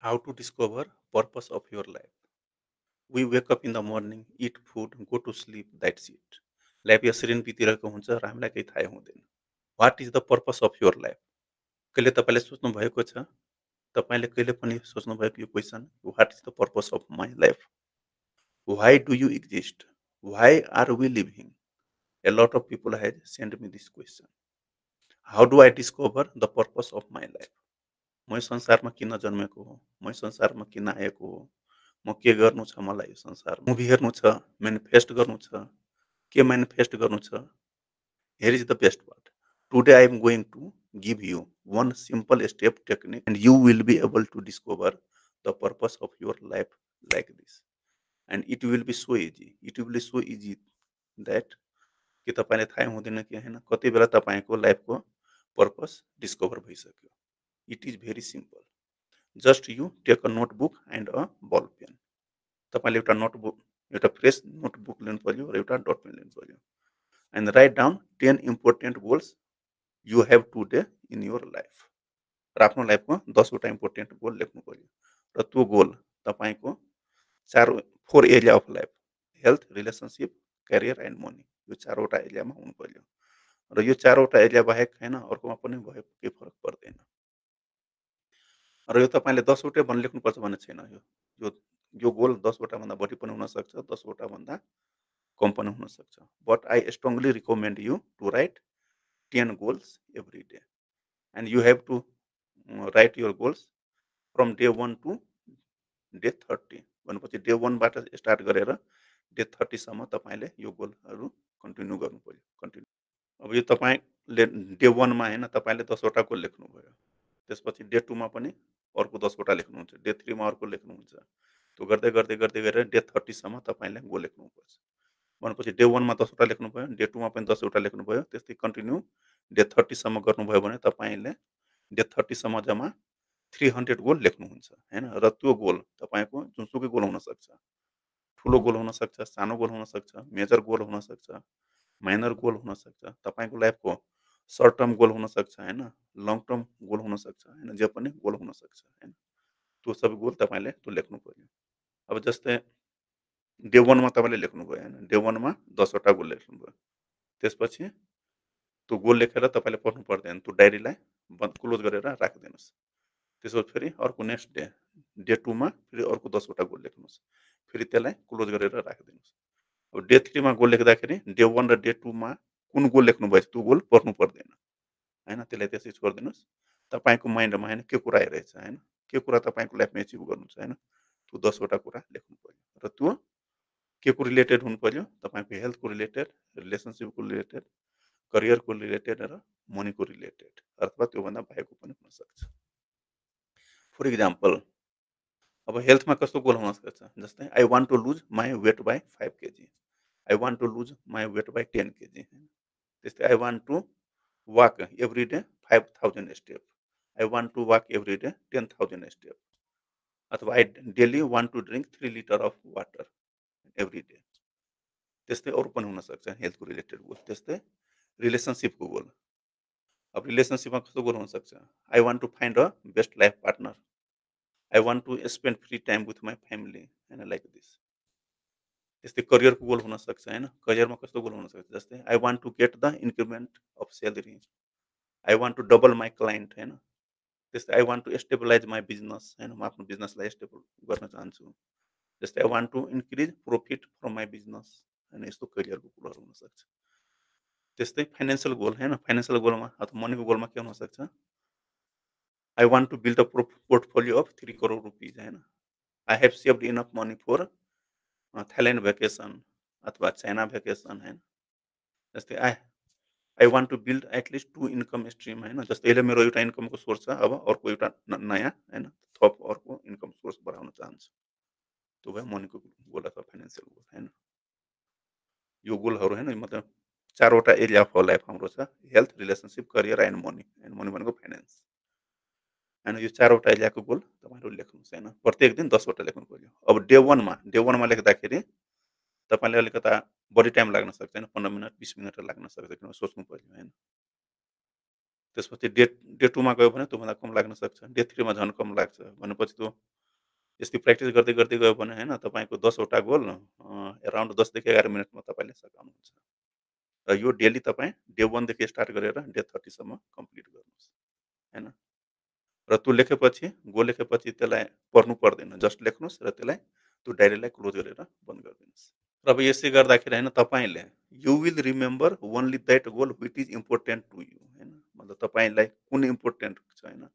How to discover purpose of your life. We wake up in the morning, eat food, go to sleep, that's it. Life यसरी नै बितिरहेको हुन्छ र हामीलाई केही थाहै हुँदैन। What is the purpose of your life? कहिले तपाईँले सोच्नु भएको छ? तपाईँले कहिले पनि सोच्नु भएको यो question, what is the purpose of my life? Why do you exist? Why are we living? A lot of people have sent me this question. How do I discover the purpose of my life? म संसारमा किन जन्मेको हो? म संसारमा किन आएको हो? म के गर्नु छ मलाई यो संसारमा? मुभी हेर्नु छ, म्यानिफेस्ट गर्नु छ, के म्यानिफेस्ट गर्नु छ? Here is the best part. Today I am going to give you one simple step technique and you will be able to discover the purpose of your life like this. And it will be so easy. It will be so easy that कि तपाईँले थाहै हुँदैन कि होइन कति बेला तपाईँको लाइफको पर्पस डिस्कभर भइसक्यो। It is very simple. Just you take a notebook and a ball pen. तपाईँले एउटा नोटबुक एउटा फ्रेस नोटबुक लिनु पर्यो र एउटा डट पेन लिनु पर्यो and write down 10 important goals you have today in your life. र आफ्नो लाइफको 10वटा इम्पोर्टेन्ट गोल लेख्नु पर्यो र त्यो गोल तपाईँको four area of life health, relationship, career and money यो चारवटा एरियामा हुनु पर्यो र यो चारवटा एरिया बाहेक होइन अर्कोमा पनि भए केही फरक पर्दैन। र यो तपाईँले 10वटै भन्ने लेख्नुपर्छ भन्ने छैन। यो यो गोल 10वटा भन्दा बढी पनि हुनसक्छ, 10वटा भन्दा कम पनि हुनसक्छ। But I strongly recommend you to write 10 goals every day and you have to write your goals from day 1 to day 30 भनेपछि डे 1 बाट स्टार्ट गरेर डे 30 सम्म तपाईँले यो गोलहरू कन्टिन्यू गर्नु पर्यो। कन्टिन्यू अब यो तपाईँले डे 1 मा होइन तपाईँले 10वटा गोल लेख्नुभयो। त्यसपछि डे 2 मा पनि अर्को 10वटा लेख्नुहुन्छ, डे 3 मा अर्को लेख्नुहुन्छ। त्यो गर्दै गर्दै गर्दै गरेर डे 30 सम्म तपाईँले गोल लेख्नुपर्छ। भनेपछि डे 1 मा 10वटा लेख्नुभयो, डे 2 मा पनि 10वटा लेख्नुभयो, त्यस्तै कन्टिन्यू डे 30 सम्म गर्नुभयो भने तपाईँले डे 30 सम्म जम्मा 300 गोल लेख्नुहुन्छ हैन। र त्यो गोल तपाईँको जुनसुकै गोल हुनसक्छ। ठुलो गोल हुनसक्छ, सानो गोल हुनसक्छ, मेजर गोल हुनसक्छ, माइनर गोल हुनसक्छ, तपाईँको लाइफको सर्ट टर्म गोल हुनसक्छ होइन, लङ टर्म गोल हुनसक्छ होइन, जे पनि गोल हुनसक्छ होइन। त्यो सबै गोल तपाईँले त्यो लेख्नु पर्यो। अब जस्तै डे 1 मा तपाईँले लेख्नुभयो होइन, डे 1 मा 10वटा गोल लेख्नुभयो। त्यसपछि त्यो गोल लेखेर तपाईँले पढ्नु पर्दैन, त्यो डायरीलाई क्लोज गरेर राखिदिनुहोस्। त्यसपछि फेरि अर्को नेक्स्ट डे, डे 2 मा फेरि अर्को 10वटा गोल लेख्नुहोस्। फेरि त्यसलाई क्लोज गरेर राखिदिनुहोस्। अब डे 3 मा गोल लेख्दाखेरि डे 1 र डे 2 मा कुन गोल लेख्नुभएछ त्यो गोल पढ्नु पर्दैन होइन, त्यसलाई त्यसै छोडिदिनुहोस्। तपाईँको माइन्डमा होइन के कुरा आइरहेछ होइन, के कुरा तपाईँको लाइफमा एचिभ गर्नु छ होइन, त्यो 10वटा कुरा लेख्नु पर्यो र त्यो के को रिलेटेड हुनु पर्यो, तपाईँको हेल्थको रिलेटेड, रिलेसनसिपको रिलेटेड, करियरको रिलेटेड र मनीको रिलेटेड अथवा त्योभन्दा बाहेकको पनि हुनसक्छ। फर इक्जाम्पल अब हेल्थमा कस्तो गोल हुनसक्छ, जस्तै I want to lose my weight by 5 KG, I want to lose my weight by 10 KG होइन। त्यस्तै I want to walk every day 5000 step, I want to walk every day 10,000 step, अथवा I daily want to drink 3 litre of water every day. त्यस्तै अरू पनि हुनसक्छ हेल्थको related goal. त्यस्तै रिलेसनसिपको goal, अब रिलेसनसिपमा कस्तो गोल हुनसक्छ, I want to find a best life partner, I want to spend free time with my family होइन, लाइक दिस। त्यस्तै करियरको गोल हुनसक्छ होइन, करियरमा कस्तो गोल हुनसक्छ, जस्तै I want to get the increment of salary, I want to double my client होइन। त्यस्तै I want to stabilize my business होइन, म आफ्नो बिजनेसलाई स्टेबल गर्न चाहन्छु। जस्तै I want to increase profit from my business होइन, यस्तो करियरको कुराहरू हुनसक्छ। त्यस्तै फाइनेन्सियल गोल होइन, फाइनेन्सियल गोलमा अथवा मनीको गोलमा के हुनसक्छ, I want to build a portfolio of 3 crore rupees होइन, I have saved enough money for Thailand vacation अथवा चाइना भेकेसन होइन। जस्तै I want to build at least 2 income stream होइन, जस्तै यसले मेरो एउटा इन्कमको सोर्स छ, अब अर्को एउटा नयाँ होइन थप अर्को इन्कम सोर्स बढाउन चाहन्छु। त्यो भयो मनीको गोल अथवा फाइनेन्सियल गोल होइन। यो गोलहरू होइन मतलब 4वटा एरिया अफ लाइफ हाम्रो छ, health, relationship, career and money भनेको फाइनेन्स होइन। यो 4वटा एरियाको गोल तपाईँहरू लेख्नुहोस् होइन, प्रत्येक दिन 10वटा लेख्नु पर्यो। अब डे 1 मा लेख्दाखेरि तपाईँले अलिकता बढी टाइम लाग्न सक्छ होइन, 15 मिनट 20 मिनट लाग्न सक्छ, किनभने सोच्नु पर्यो होइन। त्यसपछि डे 2 मा गयो भने त्योभन्दा कम लाग्न सक्छ। डे 3 मा झन् कम लाग्छ। भनेपछि त्यो यस्तै प्र्याक्टिस गर्दै, गर्दै गयो भने होइन तपाईँको 10 वटा गोल एराउन्ड 10 देखि 11 मिनेटमा तपाईँले सकाउनुहुन्छ। र यो डेली तपाईँ डे 1 देखि स्टार्ट गरेर डे 30 सम्म कम्प्लिट गर्नुहोस्, होइन? र त्यो लेखेपछि, गोल लेखेपछि त्यसलाई पढ्नु पर्दैन। जस्ट लेख्नुहोस् र त्यसलाई त्यो डायरीलाई क्लोज गरेर बन्द गरिदिनुहोस्। र अब यसै गर्दाखेरि होइन तपाईँले you will remember only that goal which is important to you, होइन? मतलब तपाईँलाई कुन इम्पोर्टेन्ट छ, होइन?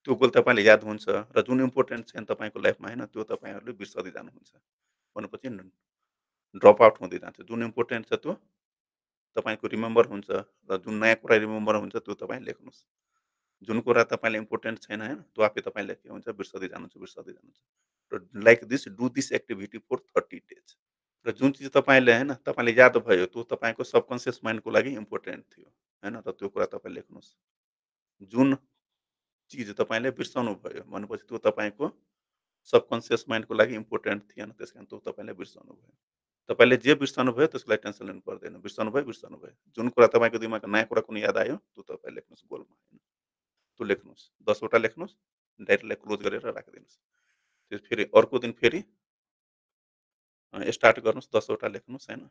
त्यो गोल तपाईँले याद हुन्छ र जुन इम्पोर्टेन्ट छैन तपाईँको लाइफमा, होइन, त्यो तपाईँहरूले बिर्सदै जानुहुन्छ। भनेपछि ड्रप आउट हुँदै जान्छ। जुन इम्पोर्टेन्ट छ त्यो तपाईँको रिमेम्बर हुन्छ र जुन नयाँ कुरा रिमेम्बर हुन्छ त्यो तपाईँ लेख्नुहोस्। जुन कुरा तपाईँलाई इम्पोर्टेन्ट छैन, होइन, त्यो आफै तपाईँले के हुन्छ बिर्सदै जानुहुन्छ, बिर्सदै जानुहुन्छ। र like this do this activity for 30 days. र जुन चिज तपाईँले होइन तपाईँले याद भयो त्यो तपाईँको सबकन्सियस माइन्डको लागि इम्पोर्टेन्ट थियो, होइन, र त्यो कुरा तपाईँ लेख्नुहोस्। जुन चिज तपाईँले बिर्साउनु भयो भनेपछि त्यो तपाईँको सबकन्सियस माइन्डको लागि इम्पोर्टेन्ट थिएन, त्यस कारण त्यो तपाईँले बिर्साउनु भयो। तपाईँले जे बिर्साउनु भयो त्यसको लागि टेन्सन लिनु पर्दैन। बिर्साउनु भयो, बिर्साउनु भयो। जुन कुरा तपाईँको दिमागमा नयाँ कुरा कुनै याद आयो त्यो तपाईँ लेख्नुहोस् गोलमा, होइन? त्यो लेख्नुहोस्। 10 वटा लेख्नुहोस्, डायरीलाई क्लोज गरेर राखिदिनुहोस्। त्यो फेरि अर्को दिन फेरि स्टार्ट गर्नुहोस्, 10 वटा लेख्नुहोस्, होइन?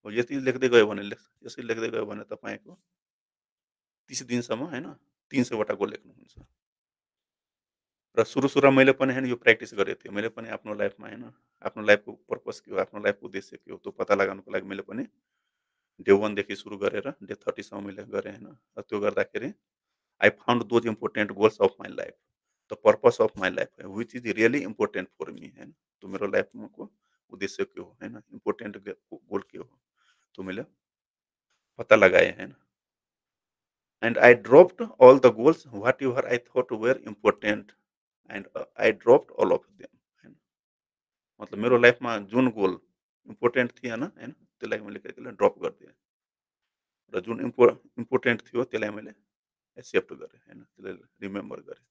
अब यति लेख्दै गयो भने यसरी लेख्दै गयो भने तपाईँको 30 दिनसम्म, होइन, 300 वटा गोल लेख्नुहुन्छ। र सुरु-सुरुमा मैले पनि होइन यो प्र्याक्टिस गरेको थिएँ। मैले पनि आफ्नो लाइफमा, होइन, आफ्नो लाइफको पर्पस के हो, आफ्नो लाइफको उद्देश्य के हो त्यो पत्ता लगाउनको लागि मैले पनि डे 1 देखि सुरु गरेर डे 30 सम्म मैले गरेँ, होइन? र त्यो गर्दाखेरि I found those important goals of my life, the purpose of my life which is really important for me, होइन? त्यो मेरो लाइफको उद्देश्य के हो, होइन? इम्पोर्टेन्ट गोल के हो त्यो मैले पत्ता लगाएँ, होइन? And I dropped all the goals whatever I thought were important and I dropped all of them, होइन? मतलब मेरो लाइफमा जुन गोल इम्पोर्टेन्ट थिएन, होइन, त्यसलाई मैले के त्यसलाई ड्रप गरिदिएँ र जुन इम्पोर्टेन्ट थियो त्यसलाई मैले एक्सेप्ट गरेँ, होइन, त्यसलाई रिमेम्बर गरेँ।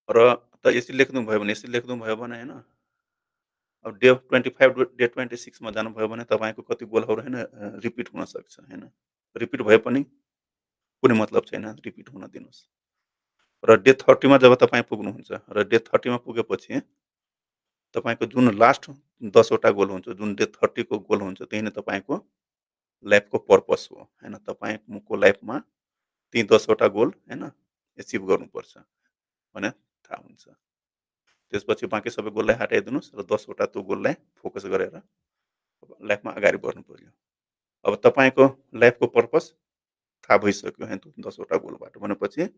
र त यसरी लेख्नुभयो भने होइन, अब डे 25 डे 26 मा जानुभयो भने तपाईँको कति गोलहरू होइन रिपिट हुन सक्छ, होइन? रिपिट भए पनि कुनै मतलब छैन, रिपिट हुन दिनुहोस्। र डे 30 मा जब तपाईँ पुग्नुहुन्छ र डे 30 मा पुगेपछि तपाईँको जुन लास्ट 10 वटा गोल हुन्छ, जुन डे 30 को गोल हुन्छ त्यही नै तपाईँको लाइफको पर्पस हो, होइन? तपाईँको लाइफमा ती 10 वटा गोल, होइन, एचिभ गर्नुपर्छ भने थाहा हुन्छ। त्यसपछि बाँकी सबै गोललाई हटाइदिनुहोस् र 10 वटा त्यो गोललाई फोकस गरेर लाइफमा अगाडि बढ्नु पर्यो। अब तपाईँको लाइफको पर्पस थाहा भइसक्यो, होइन, त्यो 10 वटा गोलबाट भनेपछि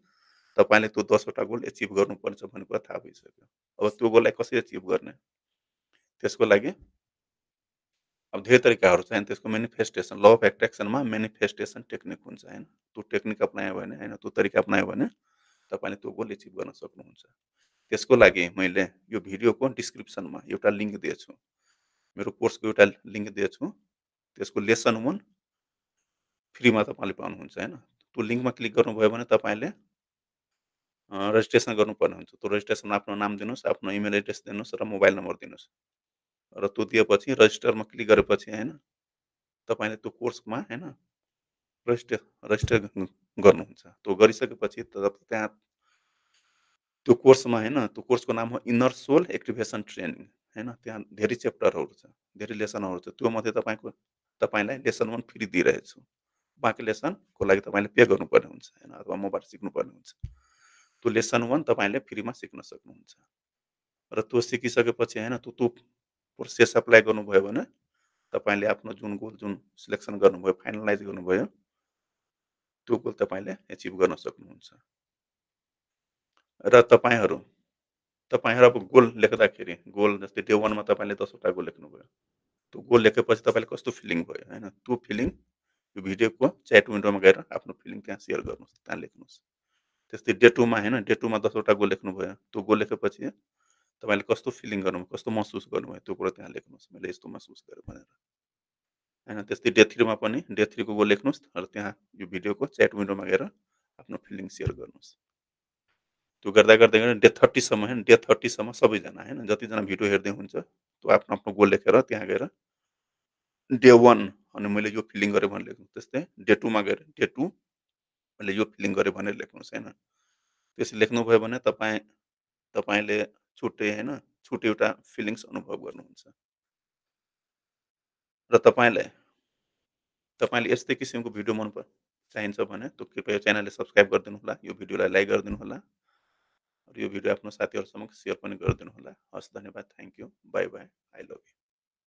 तपाईँले त्यो 10 वटा गोल एचिभ गर्नुपर्छ भन्ने कुरा थाहा भइसक्यो। अब त्यो गोललाई कसरी एचिभ गर्ने? त्यसको लागि अब धेरै तरिकाहरू छ, होइन? त्यसको manifestation, law of एट्र्याक्सनमा manifestation technique हुन्छ, होइन? त्यो टेक्निक अपनायो भने, होइन, त्यो तरिका अपनायो भने तपाईँले त्यो गोल एचिभ गर्न सक्नुहुन्छ। त्यसको लागि मैले यो भिडियोको डिस्क्रिप्सनमा एउटा लिङ्क दिएछु। मेरो कोर्सको एउटा लिङ्क दिएछु। त्यसको लेसन 1 फ्रीमा तपाईँले पाउनुहुन्छ, होइन? त्यो लिङ्कमा क्लिक गर्नुभयो भने तपाईँले रजिस्ट्रेसन गर्नुपर्ने हुन्छ। त्यो रजिस्ट्रेसनमा आफ्नो नाम दिनुहोस्, आफ्नो इमेल एड्रेस दिनुहोस् र मोबाइल नम्बर दिनुहोस्। र त्यो दिएपछि रजिस्टरमा क्लिक गरेपछि, होइन, तपाईँले त्यो कोर्समा, होइन, रजिस्टर रजिस्टर गर्नुहुन्छ। त्यो गरिसकेपछि त्यहाँ त्यो कोर्समा, होइन, त्यो कोर्सको नाम हो इनर सोल एक्टिभेसन ट्रेनिङ, होइन? त्यहाँ धेरै च्याप्टरहरू छ, धेरै लेसनहरू छ। त्योमध्ये तपाईँलाई लेसन 1 फ्री दिइरहेछु। बाँकी लेसनको लागि तपाईँले पे गर्नुपर्ने हुन्छ, होइन, अथवा मबाट सिक्नुपर्ने हुन्छ। त्यो लेसन 1 तपाईँले फ्रीमा सिक्न सक्नुहुन्छ। र त्यो सिकिसकेपछि, होइन, त्यो प्रोसेस एप्लाई गर्नुभयो भने तपाईँले आफ्नो जुन गोल जुन सिलेक्सन गर्नुभयो, फाइनलाइज गर्नुभयो, त्यो गोल तपाईँले एचिभ गर्न सक्नुहुन्छ। र तपाईँहरू अब गोल लेख्दाखेरि गोल जस्तै डे 1 मा तपाईँले 10 वटा गोल लेख्नुभयो। त्यो गोल लेखेपछि तपाईँलाई कस्तो फिलिङ भयो, होइन? त्यो फिलिङ यो भिडियोको च्याट विन्डोमा गएर आफ्नो फिलिङ त्यहाँ सेयर गर्नुहोस्, त्यहाँ लेख्नुहोस्। त्यस्तै डे 2 मा, होइन, डे 2 मा 10 वटा गोल लेख्नुभयो। त्यो गोल लेखेपछि तपाईँले कस्तो फिलिङ गर्नुभयो, कस्तो महसुस गर्नुभयो त्यो कुरो त्यहाँ लेख्नुहोस्, मैले यस्तो महसुस गरेँ भनेर, होइन? त्यस्तै डे 3 मा पनि डे 3 को गोल लेख्नुहोस् र त्यहाँ यो भिडियोको च्याट विन्डोमा गएर आफ्नो फिलिङ सेयर गर्नुहोस्। त्यो गर्दा डे 30 सम्म, होइन, डे 30 सम्म सबैजना, होइन, जतिजना भिडियो हेर्दै हुन्छ त्यो आफ्नो आफ्नो गोल लेखेर त्यहाँ गएर डे 1 अनि मैले यो फिलिङ गरेँ भनेर लेख्नु। त्यस्तै डे 2 मा गएर डे 2 मैले यो फिलिङ गरेँ भनेर लेख्नुहोस् होइन। त्यसरी लेख्नुभयो भने तपाईँले छुट्टै होइन, छुट्टै एउटा फिलिङ्स अनुभव गर्नुहुन्छ। र तपाईँले यस्तै किसिमको भिडियो चाहिन्छ भने कृपया च्यानललाई सब्स्क्राइब गरिदिनु होला, यो भिडियोलाई लाइक गरिदिनु होला र यो भिडियो आफ्नो साथीहरूसमक्ष सेयर पनि गरिदिनु होला। हस्, धन्यवाद, thank you, by by, I love you.